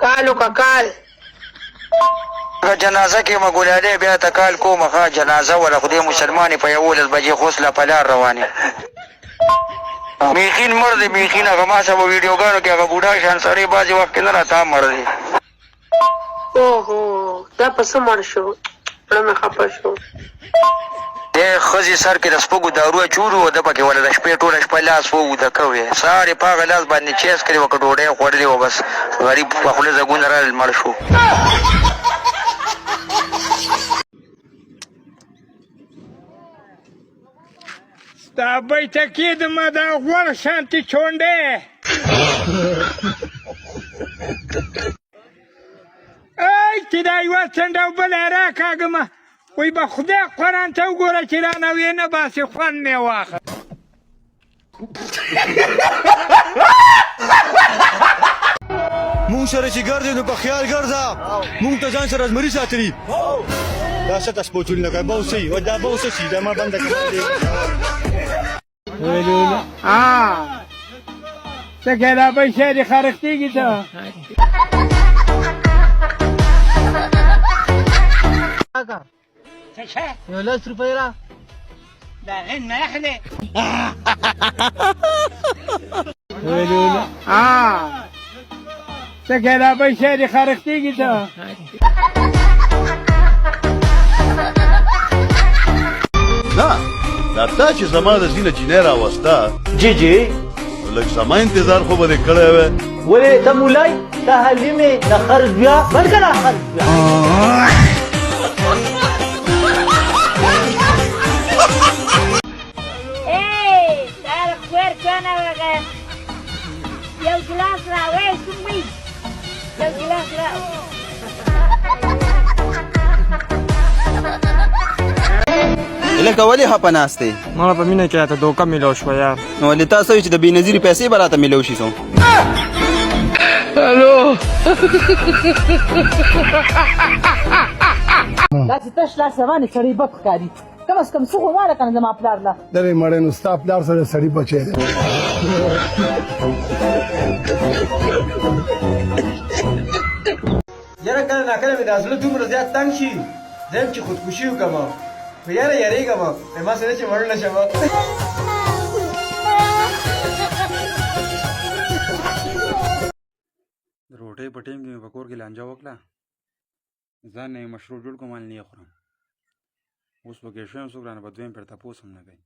کالو کال جنازه کې مګولاله بیا ته کال کومه ښه جنازه ولا خدای مسلمانې په 11 بجې خوسله په لار روانې میخین مړ دی میخین هغه ما سبا ویډیوګانو کې هغه بوډا شان سړی بعضې وخت کې نه راته مړ دی اوهو دا په څه مړ شو زړه مې خفه شو دی ښځې سر کې د سپږو دارو اچولو و ده پکې وله د شپې ټوله شپه لاس ووده کوې سهار یې په هغه لاس باندې چیس کړې وه که ډوډۍ یې خوړلې وه بس غریب په خوله ځګونه رالل مړ شو ستا بیټکي دمه دا غوړ شانتې چونډې ای چې دا یوه څنډه او بله یې راکاږمه وایي به خدای قرآن ته وګوره چې رانه ویې نه باسي خوند مې واخه مونږ سره چې ګرځې نو په خیال ګرځه مونږ ته ځان سره زمري ساتلي دا څه تاسو پوچول نه کوي باوسي او دا باوسه شي دا ما بنده کړی څه کې دا پیسې دې خرښتېږي ته څه شی یو 10 روپۍ را د هغې نه اخلې څه کې دا پیسې دې خرښتېږي ته نه دا تا چې زما د ځینه جینۍ راوسته جی لږ زما انتظار خو به دې کړی وی ولې ته مولای ته حلیمې د خرج بیا بلکې نه خرج بیا یو ګلاس راوړی سموي یو ګلاس لکه ولې خپه ناستې ما په مینه کې راته دوکه میلاو شوه یار نو ولې تا څه وایي چې د بېنظیرې پیسې به راته میلاو شي څو الو داسې تش لاس روانې سړی بد ښکاري کم از کم څه خو واره که نه زما پلار له درې مړی نو ستا پلار سره سړي بچی دی یاره کله ناکله مې دا زړه دومره زیات تنګ شي زه چې خودکشي وکړم خو یاره یارېږم ما سره چې مړ نه شم د روټۍ په ټیم کې مې په کور کې لانجه وکړه ځان نه یې مشروع جوړ کړم مال نه یې خورم اوس پکې شویم څوک رانه به دویم پرې تپوس هم نه کوي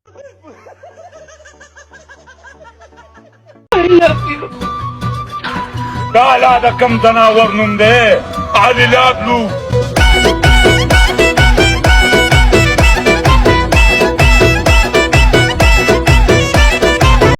دا لا د کم ځناور نوم دی علي لابلو